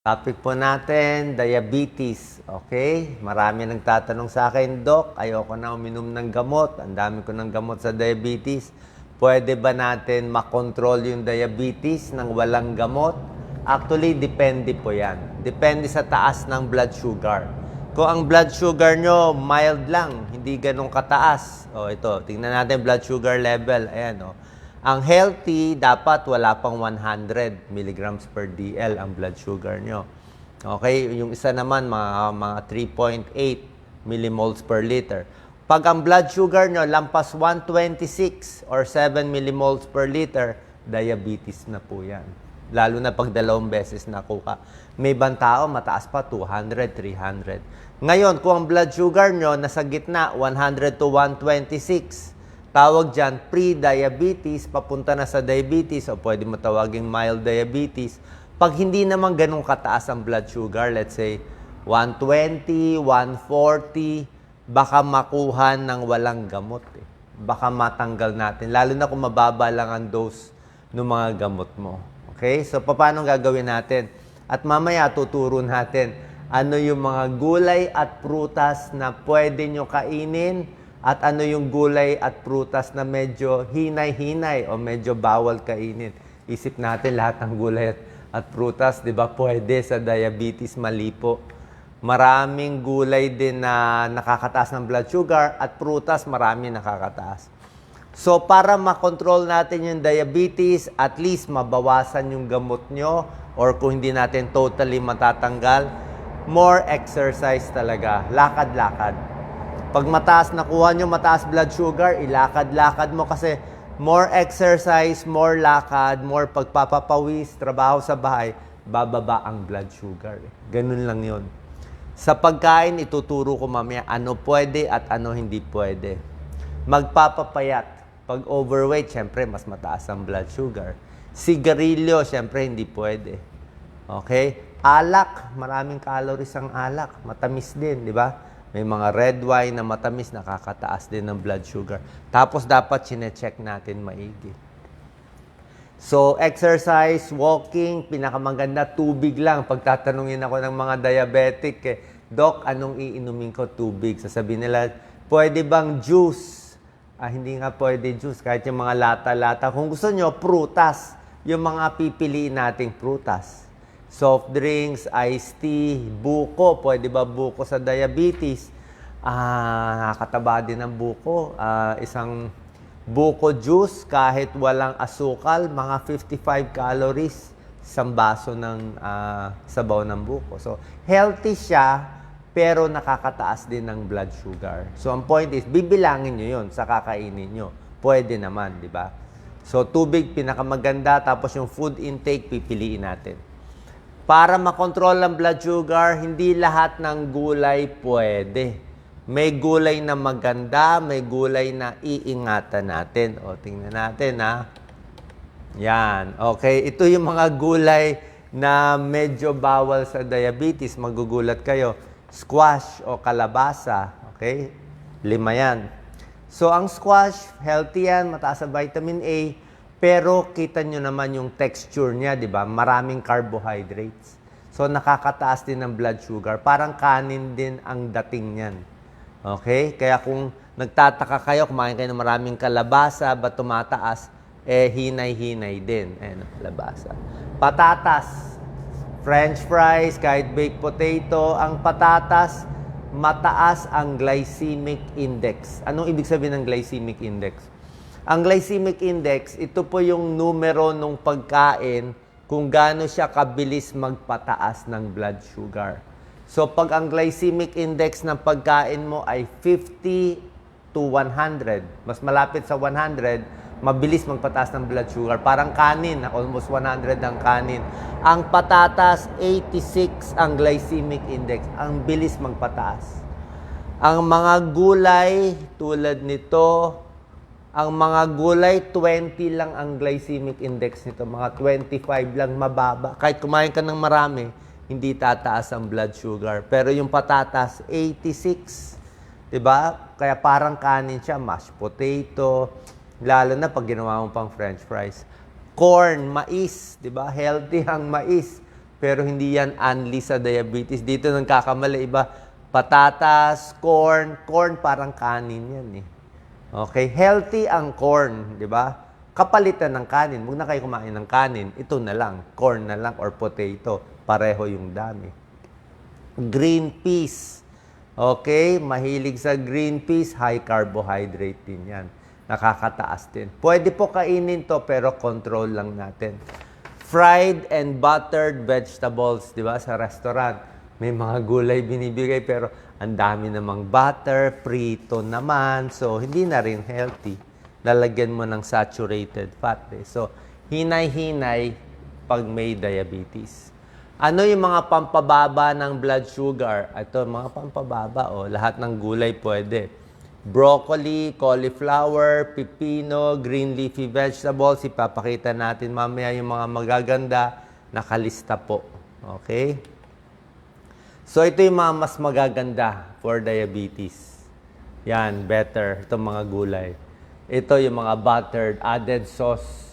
Topic po natin, diabetes. Okay? Marami nagtatanong sa akin, Doc, ayoko na uminom ng gamot. Ang dami ko ng gamot sa diabetes. Pwede ba natin makontrol yung diabetes ng walang gamot? Actually, depende po yan. Depende sa taas ng blood sugar. Kung ang blood sugar nyo, mild lang, hindi ganun kataas. O ito, tingnan natin blood sugar level. Ayan o. Ang healthy, dapat wala pang 100 milligrams per DL ang blood sugar nyo. Okay? Yung isa naman, mga 3.8 millimoles per liter. Pag ang blood sugar nyo lampas 126 or 7 millimoles per liter, diabetes na po yan. Lalo na pag 2 beses nakuha. May ibang tao, mataas pa, 200, 300. Ngayon, kung ang blood sugar nyo nasa gitna, 100 to 126, tawag dyan, pre-diabetes, papunta na sa diabetes, o pwede mo tawaging mild diabetes. Pag hindi naman ganun kataas ang blood sugar, let's say 120, 140, baka makuha ng walang gamot. Baka matanggal natin, lalo na kung mababa lang ang dose ng mga gamot mo. Okay? So, paano gagawin natin? At mamaya tuturo natin ano yung mga gulay at prutas na pwede nyo kainin, at ano yung gulay at prutas na medyo hinay-hinay o medyo bawal kainin. Isip natin lahat ng gulay at prutas, di ba, pwede sa diabetes, mali po. Maraming gulay din na nakakataas ng blood sugar at prutas, marami nakakataas. So, para makontrol natin yung diabetes, at least mabawasan yung gamot nyo, or kung hindi natin totally matatanggal, more exercise talaga. Lakad-lakad. Pag mataas, nakuha nyo mataas blood sugar, ilakad-lakad mo kasi more exercise, more lakad, more pagpapapawis, trabaho sa bahay, bababa ang blood sugar. Ganun lang yun. Sa pagkain, ituturo ko mamaya ano pwede at ano hindi pwede. Magpapapayat. Pag overweight, syempre, mas mataas ang blood sugar. Sigarilyo, syempre, hindi pwede. Okay? Alak, maraming calories ang alak. Matamis din, di ba? May mga red wine na matamis, nakakataas din ng blood sugar. Tapos dapat sine-check natin maigi. So, exercise, walking, pinakamaganda, tubig lang. Pagtatanungin ako ng mga diabetic, Doc, anong iinumin ko? Tubig. Sasabihin nila, pwede bang juice? Hindi nga pwede juice, kahit yung mga lata-lata. Kung gusto nyo, prutas. Yung mga pipiliin nating prutas. Soft drinks, iced tea, buko. Pwede ba buko sa diabetes? Nakakataba din ng buko. Isang buko juice, kahit walang asukal, mga 55 calories, isang baso ng sabaw ng buko. So, healthy siya, pero nakakataas din ng blood sugar. So, ang point is, bibilangin nyo yun sa kakainin nyo. Pwede naman, di ba? So, tubig, pinakamaganda, tapos yung food intake, pipiliin natin. Para makontrol ang blood sugar, hindi lahat ng gulay pwede. May gulay na maganda, may gulay na iingatan natin. O, tingnan natin, ha. Yan. Okay, ito yung mga gulay na medyo bawal sa diabetes. Magugulat kayo. Squash o kalabasa. Okay? 5 yan. So, ang squash, healthy yan, mataas sa vitamin A. Pero kita nyo naman yung texture niya, di ba? Maraming carbohydrates. So, nakakataas din ng blood sugar. Parang kanin din ang dating niyan. Okay? Kaya kung nagtataka kayo, kumain kayo ng maraming kalabasa, ba't tumataas? Hinay-hinay din. Kalabasa. Patatas. French fries, kahit baked potato. Ang patatas, mataas ang glycemic index. Anong ibig sabihin ng glycemic index? Ang glycemic index, ito po yung numero ng pagkain kung gaano siya kabilis magpataas ng blood sugar. So, pag ang glycemic index ng pagkain mo ay 50 to 100, mas malapit sa 100, mabilis magpataas ng blood sugar. Parang kanin, almost 100 ang kanin. Ang patatas, 86 ang glycemic index. Ang bilis magpataas. Ang mga gulay, tulad nito, ang mga gulay, 20 lang ang glycemic index nito. Mga 25 lang, mababa. Kahit kumain ka ng marami, hindi tataas ang blood sugar. Pero yung patatas, 86. Diba? Kaya parang kanin siya, mashed potato. Lalo na pag ginawa mo pang french fries. Corn, mais. Diba? Healthy ang mais. pero hindi yan only sa diabetes. Dito nang kakamali iba, patatas, corn. Corn parang kanin yan eh. Okay, healthy ang corn, di ba? Kapalitan ng kanin. Huwag na kayo kumain ng kanin. Ito na lang, corn na lang or potato. Pareho yung dami. Green peas. Okay, mahilig sa green peas, high carbohydrate din yan. Nakakataas din. Pwede po kainin to pero control lang natin. Fried and buttered vegetables, di ba? Sa restaurant, may mga gulay binibigay pero ang dami namang butter, prito naman. So, hindi na rin healthy. Lalagyan mo ng saturated fat. Eh. So, hinay-hinay pag may diabetes. Ano yung mga pampababa ng blood sugar? Ito, mga pampababa. Oh, lahat ng gulay pwede. Broccoli, cauliflower, pipino, green leafy vegetables. Ipapakita natin mamaya yung mga magaganda. Nakalista po. Okay? So, ito yung mga mas magaganda for diabetes. Yan, better. Itong mga gulay. Ito yung mga buttered, added sauce.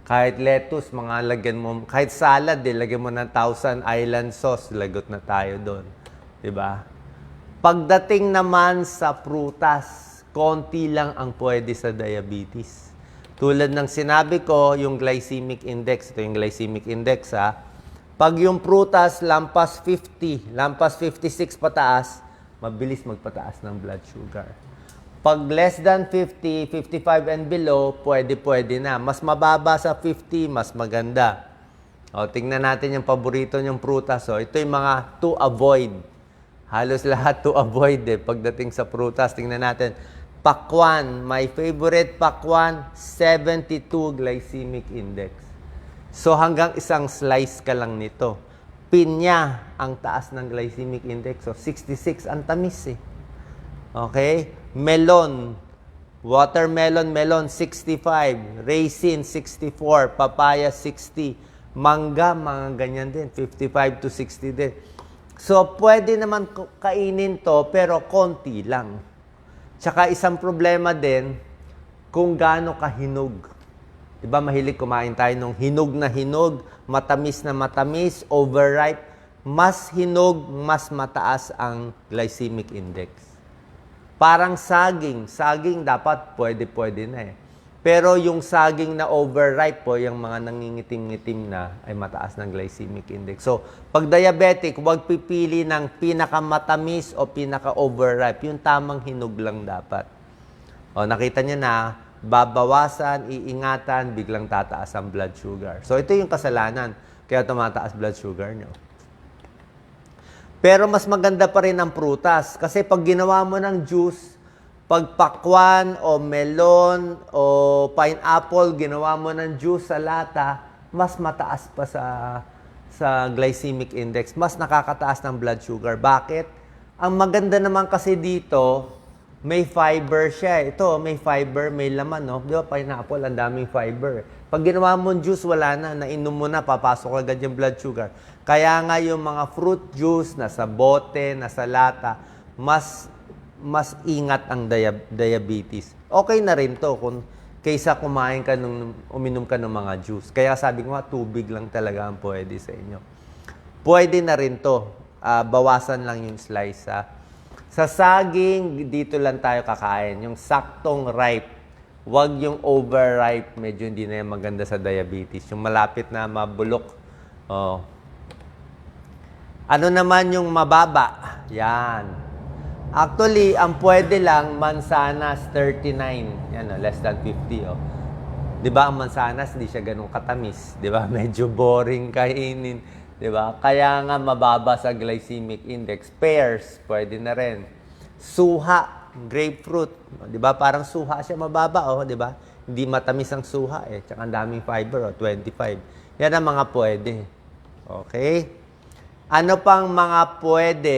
Kahit lettuce, mga lagyan mo, kahit salad, lagyan mo ng Thousand Island sauce, lagot na tayo doon. Diba? Pagdating naman sa prutas, konti lang ang pwede sa diabetes. Tulad ng sinabi ko, yung glycemic index, ito yung glycemic index ha. Pag yung prutas, lampas 50, lampas 56 pataas, mabilis magpataas ng blood sugar. Pag less than 50, 55 and below, pwede na. Mas mababa sa 50, mas maganda. O, tingnan natin yung paborito niyong prutas. So, ito yung mga to avoid. Halos lahat to avoid eh. Pagdating sa prutas, tingnan natin. Pakwan, my favorite pakwan, 72 glycemic index. So, hanggang isang slice ka lang nito. Pinya, ang taas ng glycemic index. So, 66, ang tamis eh. Okay? Melon, watermelon, melon, 65. Raisin, 64. Papaya, 60. Mangga, mga ganyan din. 55 to 60 din. So, pwede naman kainin to, pero konti lang. Tsaka isang problema din, kung gaano kahinog. Diba, mahilig kumain tayo nung hinog na hinog, matamis na matamis, overripe. Mas hinog, mas mataas ang glycemic index. Parang saging. Saging dapat pwede na eh. Pero yung saging na overripe po, yung mga nangingitim-ngitim na, ay mataas ng glycemic index. So, pag diabetic, huwag pipili ng pinakamatamis o pinaka-overripe. Yung tamang hinog lang dapat. O, nakita niyo na, babawasan, iingatan, biglang tataas ang blood sugar. So, ito yung kasalanan. Kaya tumataas blood sugar nyo. Pero mas maganda pa rin ang prutas. Kasi pag ginawa mo ng juice, pag pakwan o melon o pineapple, ginawa mo ng juice sa lata, mas mataas pa sa glycemic index. Mas nakakataas ng blood sugar. Bakit? Ang maganda naman kasi dito, may fiber siya. Ito, may fiber, may laman, no? Di ba, pineapple, ang daming fiber. Pag ginawa mo juice, wala na. Nainom mo na, papasok agad yung blood sugar. Kaya nga yung mga fruit juice, nasa bote, nasa lata, mas ingat ang diabetes. Okay na rin to kung kaysa kumain ka uminom ka ng mga juice. Kaya sabi ko nga, tubig lang talaga ang pwede sa inyo. Pwede na rin to. Bawasan lang yung slice, ha? Sa saging, dito lang tayo kakain. Yung saktong ripe. Huwag yung overripe. Medyo hindi na yung maganda sa diabetes. Yung malapit na mabulok. Oh. Ano naman yung mababa? Yan. Actually, ang pwede lang, mansanas 39. Yan, less than 50. Oh. Diba, ang mansanas, hindi siya ganun katamis. Diba, medyo boring kainin. Diba? Kaya nga mababa sa glycemic index. Pears, pwede na rin. Suha, grapefruit. Diba? Parang suha siya mababa. Oh, diba? Hindi matamis ang suha eh. Tsaka ang daming fiber, 25. Yan ang mga pwede. Okay? Ano pang mga pwede?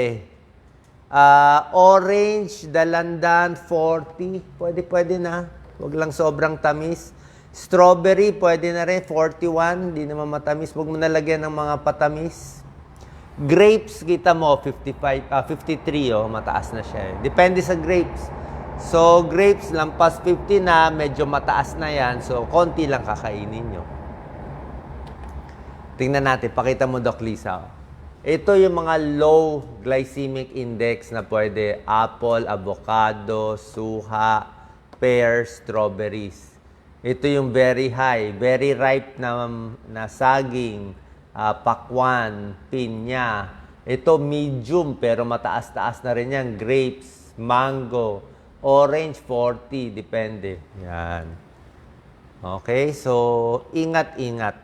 Orange, dalandan, 40. Pwede na. Huwag lang sobrang tamis. Strawberry, pwede na rin, 41. Hindi naman matamis. Huwag mo nalagyan ng mga patamis. Grapes, kita mo, 53, oh, mataas na siya. Depende sa grapes. So, grapes, lampas 50 na, medyo mataas na yan. So, konti lang kakainin nyo. Tingnan natin, pakita mo, Doc Lisa. Ito yung mga low glycemic index na pwede apple, avocado, suha, pears, strawberries. Ito yung very high, very ripe na saging, pakwan, pinya. Ito medium pero mataas-taas na rin yan. Grapes, mango, orange 40, depende. Yan. Okay, so ingat-ingat.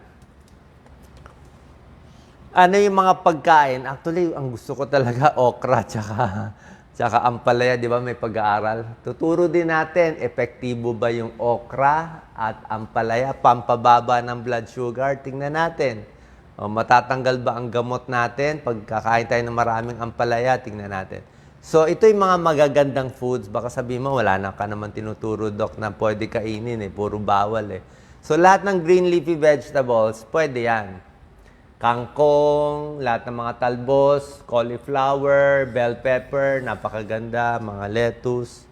Ano yung mga pagkain? Actually, ang gusto ko talaga okra tsaka ampalaya, di ba? May pag-aaral. Tuturo din natin, epektibo ba yung okra at ampalaya, pampababa ng blood sugar? Tingnan natin. O, matatanggal ba ang gamot natin pag kakain tayo ng maraming ampalaya? Tingnan natin. So, ito yung mga magagandang foods. Baka sabihin mo, wala na ka naman tinuturo, Doc, na pwede kainin eh. Puro bawal eh. So, lahat ng green leafy vegetables, pwede yan. Kangkong, lahat ng mga talbos, cauliflower, bell pepper, napakaganda, mga lettuce.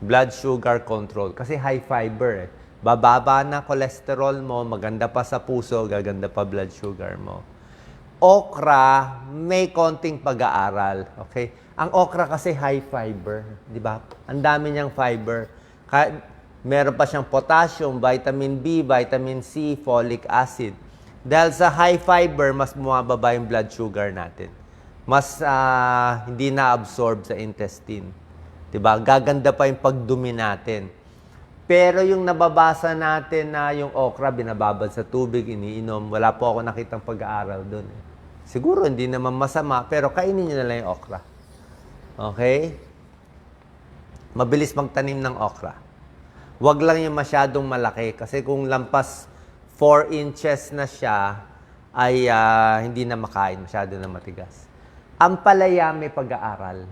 Blood sugar control. Kasi high fiber eh. Bababa na cholesterol mo, maganda pa sa puso, gaganda pa blood sugar mo. Okra, may konting pag-aaral. Okay? Ang okra kasi high fiber. Di ba? Ang dami niyang fiber. Meron pa siyang potassium, vitamin B, vitamin C, folic acid. Dahil sa high fiber, mas bumababa yung blood sugar natin. Mas hindi na-absorb sa intestine. Diba? Gaganda pa yung pagdumi natin. Pero yung nababasa natin na yung okra, binababad sa tubig, iniinom, wala po ako nakitang pag-aaral doon. Siguro hindi naman masama, pero kainin nyo na lang yung okra. Okay? Mabilis magtanim ng okra. Huwag lang yung masyadong malaki. Kasi kung lampas 4 inches na siya, ay hindi na makain, masyado na matigas. Ampalaya may pag-aaral.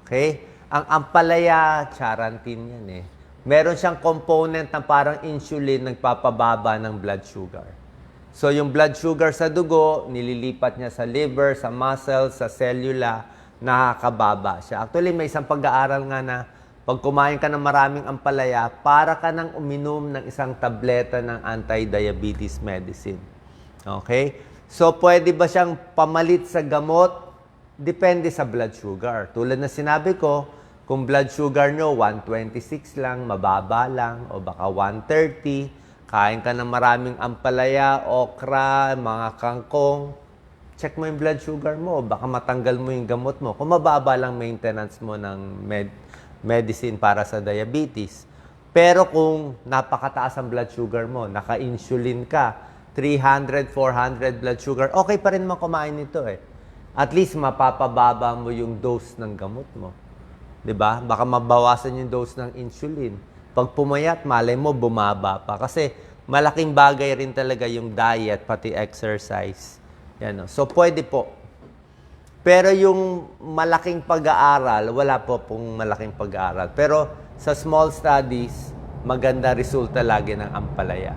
Okay? Ang ampalaya, charantin yan eh. Meron siyang component na parang insulin, nagpapababa ng blood sugar. So, yung blood sugar sa dugo, nililipat niya sa liver, sa muscles, sa cellula, nakakababa siya. Actually, may isang pag-aaral nga na pag kumain ka ng maraming ampalaya, para ka nang uminom ng isang tableta ng anti-diabetes medicine. Okay? So, pwede ba siyang pamalit sa gamot? Depende sa blood sugar. Tulad na sinabi ko, kung blood sugar nyo, 126 lang, mababa lang, o baka 130, kain ka ng maraming ampalaya, okra, mga kangkong, check mo yung blood sugar mo, baka matanggal mo yung gamot mo. Kung mababa lang maintenance mo ng medicine para sa diabetes. Pero kung napakataas ang blood sugar mo, naka-insulin ka, 300, 400 blood sugar, okay pa rin mo kumain nito eh. At least mapapababa mo yung dose ng gamot mo. 'Di ba? Baka mabawasan yung dose ng insulin. Pag pumayat, malay mo bumaba pa kasi malaking bagay rin talaga yung diet pati exercise. Yan, no? So pwede po. Pero yung malaking pag-aaral, wala po pong malaking pag-aaral. Pero sa small studies, maganda resulta lagi ng ampalaya.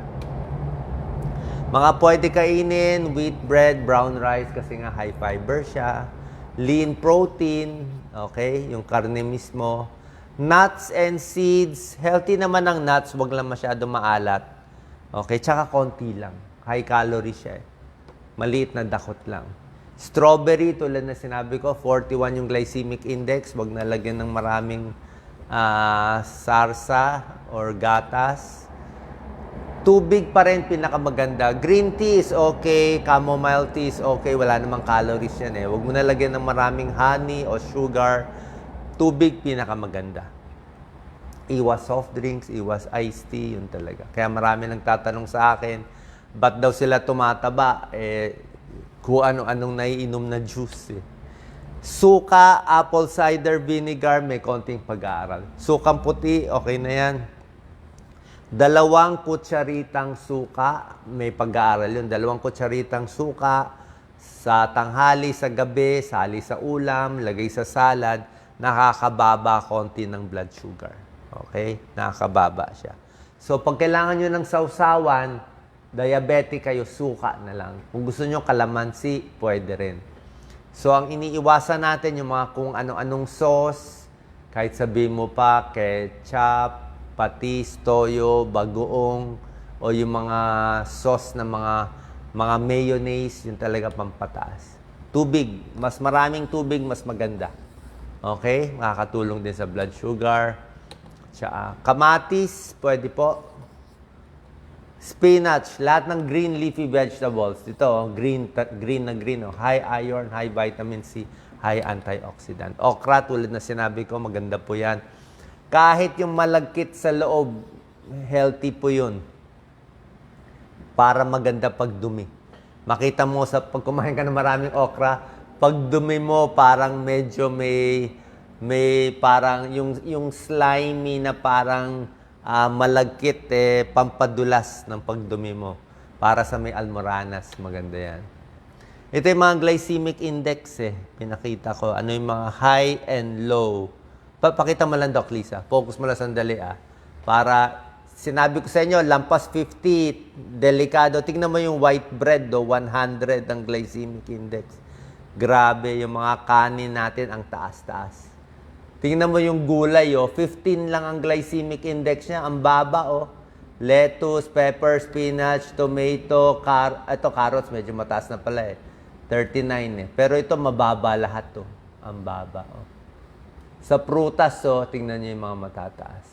Mga pwede kainin, wheat bread, brown rice kasi nga high fiber siya. Lean protein, okay, yung karne mismo. Nuts and seeds, healthy naman ang nuts, wag lang masyado maalat. Okay, tsaka konti lang. High calorie siya eh. Maliit na dakot lang. Strawberry, tulad na sinabi ko, 41 yung glycemic index. Huwag nalagyan ng maraming sarsa or gatas. Tubig pa rin pinakamaganda. Green tea is okay, chamomile tea is okay. Wala namang calories yan eh. Huwag mo nalagyan ng maraming honey o sugar. Tubig pinakamaganda. Iwas soft drinks, iwas iced tea, yun talaga. Kaya marami nagtatanong sa akin, ba't daw sila tumataba? Kung ano-anong naiinom na juice eh. Suka, apple cider vinegar, may konting pag-aaral. Sukang puti, okay na yan. 2 kutsaritang suka, may pag-aaral yun. 2 kutsaritang suka, sa tanghali, sa gabi, sali sa ulam, lagay sa salad, nakakababa konti ng blood sugar. Okay? Nakakababa siya. So, pag kailangan nyo ng sausawan, diabetic kayo, suka na lang. Kung gusto nyo kalamansi, pwede rin. So, ang iniiwasan natin yung mga kung ano-anong sauce, kahit sabihin mo pa, ketchup, patis, toyo, bagoong, o yung mga sauce na mga Mga mayonnaise, yun talaga pampataas. Tubig, mas maraming tubig, mas maganda. Okay? Makakatulong din sa blood sugar. Tsaka, kamatis, pwede po. Spinach, lahat ng green leafy vegetables. Ito, green na green. High iron, high vitamin C, high antioxidant. Okra, tulad na sinabi ko, maganda po yan. Kahit yung malagkit sa loob, healthy po yun. Para maganda pagdumi. Makita mo sa pag kumain ka ng maraming okra, pagdumi mo parang medyo may parang yung slimy na parang malagkit pampadulas ng pagdumi mo. Para sa may almoranas, maganda yan. Ito yung mga glycemic index Pinakita ko. Ano yung mga high and low. Pakita mo lang, Doc Lisa. Focus mo lang sandali Para sinabi ko sa inyo, lampas 50, delikado. Tingnan mo yung white bread, 100 ang glycemic index. Grabe, yung mga kanin natin, ang taas-taas. Tingnan mo yung gulay, 15 lang ang glycemic index niya. Ang baba, Lettuce, pepper, spinach, tomato, carrots, medyo mataas na pala 39 Pero ito, mababa lahat Ang baba, Sa prutas, tingnan niyo yung mga matataas.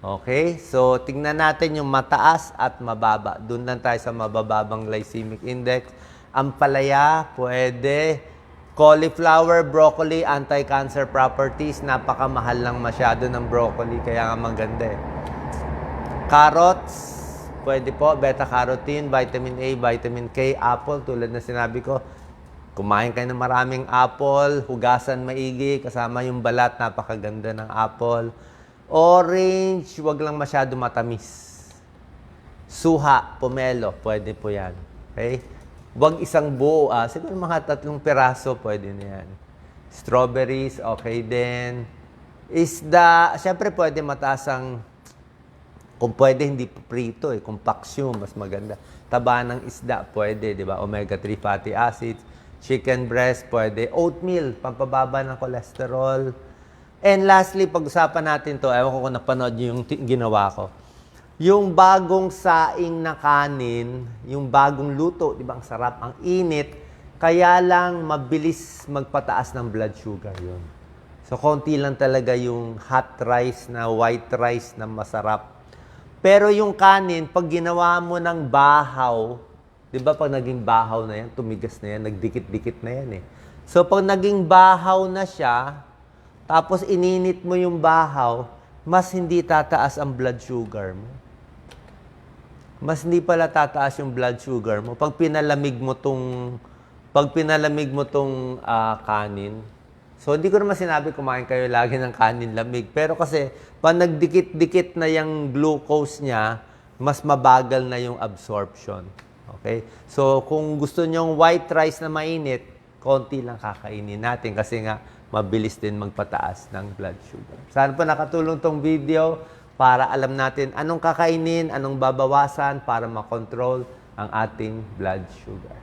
Okay? So, tingnan natin yung mataas at mababa. Doon lang tayo sa mabababang glycemic index. Ampalaya, pwede. Cauliflower, broccoli, anti-cancer properties. Napakamahal lang masyado ng broccoli, kaya nga maganda Carrots, pwede po. Beta-carotene, vitamin A, vitamin K, apple, tulad na sinabi ko. Kumain kayo ng maraming apple, hugasan maigi, kasama yung balat, napakaganda ng apple. Orange, wag lang masyado matamis. Suha, pomelo, pwede po yan. Okay? Wag isang buo, siguro mga 3 piraso, pwede na yan. Strawberries, okay din. Isda, syempre pwede mataas ang, kung pwede hindi prito kung paksiw, mas maganda. Taba ng isda, pwede, di ba? Omega-3 fatty acids. Chicken breast, pwede. Oatmeal, pampababa ng cholesterol. And lastly, pag-usapan natin to, ewan ko kung napanood yung ginawa ko. Yung bagong saing na kanin, yung bagong luto, di ba, ang sarap, ang init, kaya lang mabilis magpataas ng blood sugar yun. So, konti lang talaga yung hot rice na white rice na masarap. Pero yung kanin, pag ginawa mo ng bahaw, di ba, pag naging bahaw na yan, tumigas na yan, nagdikit-dikit na yan So, pag naging bahaw na siya, tapos ininit mo yung bahaw, mas hindi tataas ang blood sugar mo. Mas hindi pala tataas yung blood sugar mo. Pag pinalamig mo tong kanin. So, hindi ko naman sinabi kumain kayo lagi ng kanin lamig. Pero kasi, pag nagdikit-dikit na yung glucose niya, mas mabagal na yung absorption. Okay? So, kung gusto nyong white rice na mainit, konti lang kakainin natin kasi nga, mabilis din magpataas ng blood sugar. Sana po nakatulong tong video para alam natin anong kakainin, anong babawasan para makontrol ang ating blood sugar.